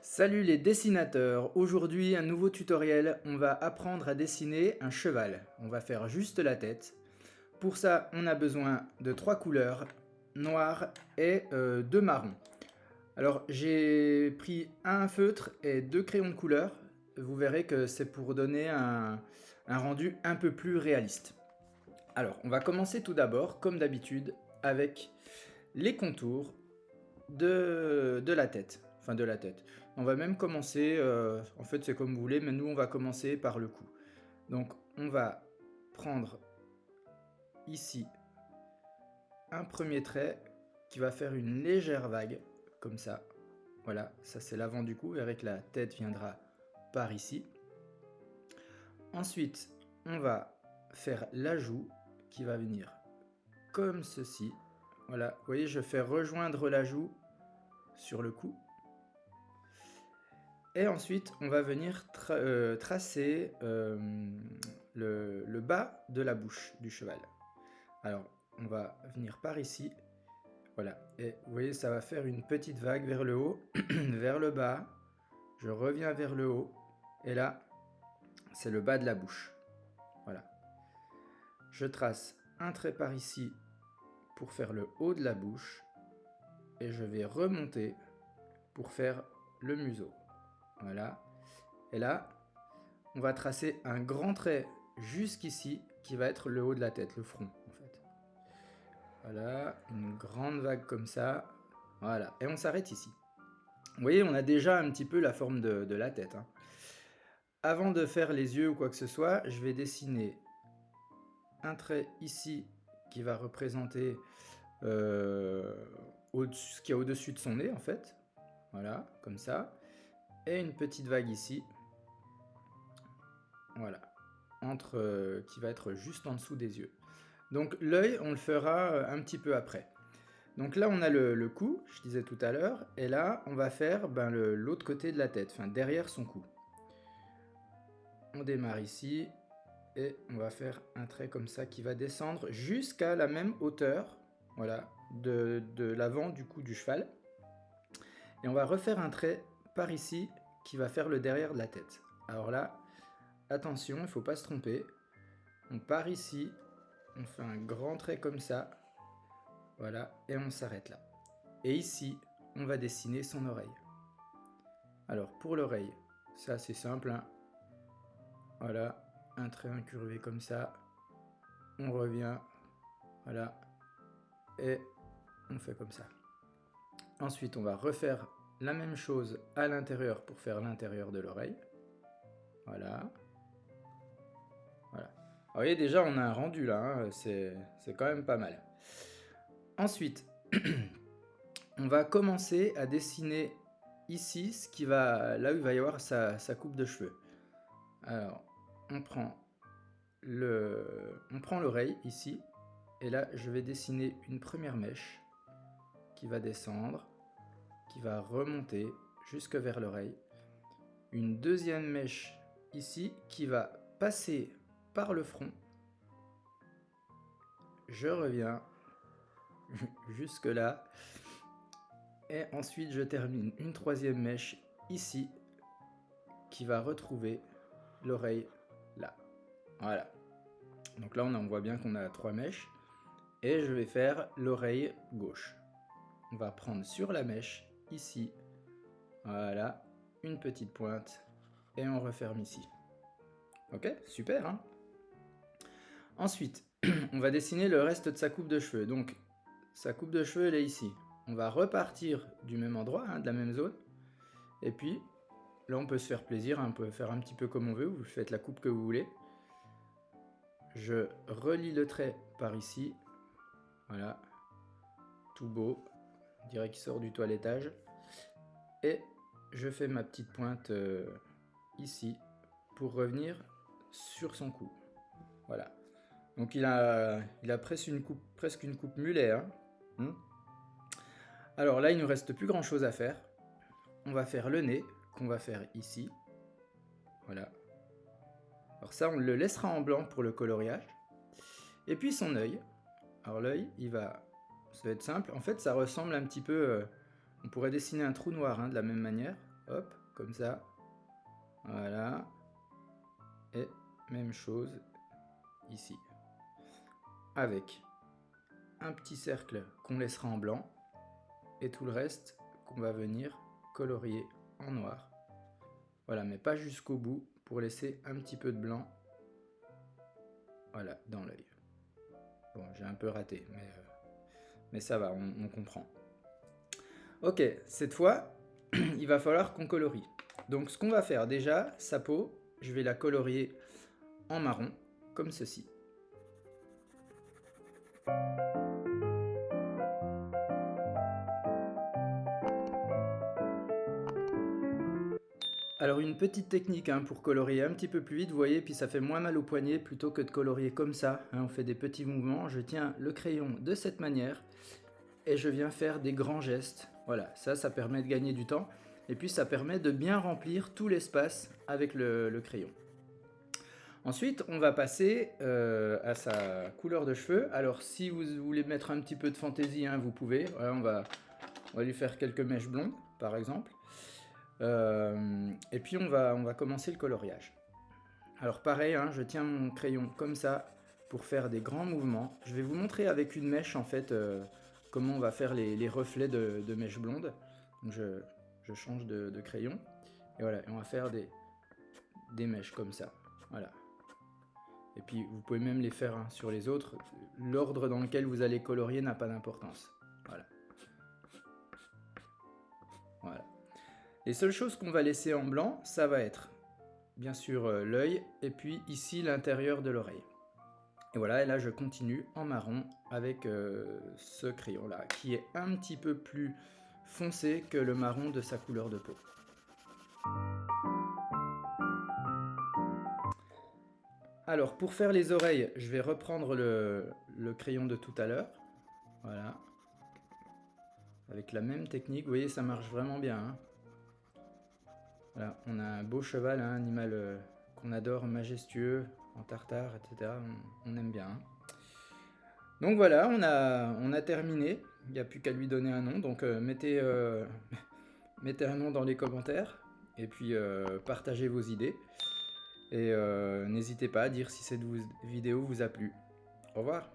Salut les dessinateurs, aujourd'hui un nouveau tutoriel, on va apprendre à dessiner un cheval. On va faire juste la tête. Pour ça, on a besoin de 3 couleurs, noir et 2 marrons. Alors j'ai pris un feutre et 2 crayons de couleur. Vous verrez que c'est pour donner un rendu un peu plus réaliste. Alors on va commencer tout d'abord, comme d'habitude, avec les contours de la tête. Enfin de la tête. On va même commencer, en fait c'est comme vous voulez, mais nous on va commencer par le cou. Donc on va prendre ici un premier trait qui va faire une légère vague, comme ça. Voilà, ça c'est l'avant du cou, vous verrez que la tête viendra par ici. Ensuite, on va faire la joue qui va venir comme ceci. Voilà, vous voyez, je fais rejoindre la joue sur le cou. Et ensuite, on va venir tracer le bas de la bouche du cheval. Alors, on va venir par ici. Voilà. Et vous voyez, ça va faire une petite vague vers le haut, vers le bas. Je reviens vers le haut. Et là, c'est le bas de la bouche. Voilà. Je trace un trait par ici pour faire le haut de la bouche. Et je vais remonter pour faire le museau. Voilà. Et là, on va tracer un grand trait jusqu'ici qui va être le haut de la tête, le front en fait. Voilà, une grande vague comme ça. Voilà, et on s'arrête ici. Vous voyez, on a déjà un petit peu la forme de la tête, hein. Avant de faire les yeux ou quoi que ce soit, je vais dessiner un trait ici qui va représenter ce qu'il y a au-dessus de son nez en fait. Voilà, comme ça. Et une petite vague ici. Voilà, qui va être juste en dessous des yeux. Donc l'œil, on le fera un petit peu après. Donc là, on a le cou, je disais tout à l'heure, et là, on va faire l'autre côté de la tête, enfin derrière son cou. On démarre ici, et on va faire un trait comme ça qui va descendre jusqu'à la même hauteur, voilà, de l'avant du cou du cheval. Et on va refaire un trait par ici qui va faire le derrière de la tête. Alors là, attention, il ne faut pas se tromper. On part ici, on fait un grand trait comme ça, voilà, et on s'arrête là. Et ici, on va dessiner son oreille. Alors pour l'oreille, c'est assez simple, hein. Voilà, un trait incurvé comme ça, on revient, voilà, et on fait comme ça. Ensuite, on va refaire la même chose à l'intérieur pour faire l'intérieur de l'oreille. Voilà. Voilà. Alors, vous voyez, déjà, on a un rendu là, hein, c'est quand même pas mal. Ensuite, on va commencer à dessiner ici là où il va y avoir sa coupe de cheveux. Alors, on prend l'oreille ici, et là, je vais dessiner une première mèche qui va descendre, qui va remonter jusque vers l'oreille. Une deuxième mèche ici qui va passer par le front. Je reviens jusque là. Et ensuite, je termine une troisième mèche ici qui va retrouver l'oreille là. Voilà. Donc là, on voit bien qu'on a 3 mèches. Et je vais faire l'oreille gauche. On va prendre sur la mèche ici. Voilà. Une petite pointe. Et on referme ici. Ok, super, hein? Ensuite, on va dessiner le reste de sa coupe de cheveux. Donc, sa coupe de cheveux, elle est ici. On va repartir du même endroit, hein, de la même zone. Et puis, là, on peut se faire plaisir, hein, on peut faire un petit peu comme on veut. Vous faites la coupe que vous voulez. Je relie le trait par ici. Voilà. Tout beau. On dirait qu'il sort du toilettage. Et je fais ma petite pointe ici pour revenir sur son cou. Voilà. Donc il a presque une coupe mulet, hein. Alors là, il ne nous reste plus grand chose à faire. On va faire le nez, qu'on va faire ici. Voilà. Alors ça, on le laissera en blanc pour le coloriage. Et puis son œil. Alors l'œil, ça va être simple. En fait, ça ressemble un petit peu... on pourrait dessiner un trou noir, hein, de la même manière. hop, comme ça. Voilà. Et même chose ici. Avec un petit cercle qu'on laissera en blanc et tout le reste qu'on va venir colorier en noir. Voilà, mais pas jusqu'au bout pour laisser un petit peu de blanc. Voilà, dans l'œil. Bon, j'ai un peu raté, mais ça va, on comprend. Ok, cette fois, il va falloir qu'on colorie. Donc ce qu'on va faire déjà, sa peau, je vais la colorier en marron, comme ceci. Alors une petite technique hein, pour colorier un petit peu plus vite, vous voyez, puis ça fait moins mal au poignet plutôt que de colorier comme ça. Hein, on fait des petits mouvements, je tiens le crayon de cette manière et je viens faire des grands gestes. Voilà, ça permet de gagner du temps et puis ça permet de bien remplir tout l'espace avec le crayon. Ensuite, on va passer à sa couleur de cheveux. Alors, si vous voulez mettre un petit peu de fantaisie, hein, vous pouvez. Voilà, on va lui faire quelques mèches blondes, par exemple. Et puis, on va commencer le coloriage. Alors, pareil, hein, je tiens mon crayon comme ça pour faire des grands mouvements. Je vais vous montrer avec une mèche, en fait, comment on va faire les reflets de mèches blondes. Donc, je change de crayon. Et voilà, et on va faire des mèches comme ça. Voilà. Et puis vous pouvez même les faire sur les autres. L'ordre dans lequel vous allez colorier n'a pas d'importance. Voilà. Voilà. Les seules choses qu'on va laisser en blanc, ça va être bien sûr l'œil et puis ici l'intérieur de l'oreille. Et voilà, et là je continue en marron avec ce crayon là qui est un petit peu plus foncé que le marron de sa couleur de peau. Alors, pour faire les oreilles, je vais reprendre le crayon de tout à l'heure. Voilà. Avec la même technique, vous voyez, ça marche vraiment bien. Hein. Voilà, on a un beau cheval, un animal qu'on adore, majestueux, en tartare, etc. On aime bien. Hein. Donc voilà, on a terminé. Il n'y a plus qu'à lui donner un nom. Donc mettez un nom dans les commentaires. Et puis partagez vos idées. Et n'hésitez pas à dire si cette vidéo vous a plu. Au revoir.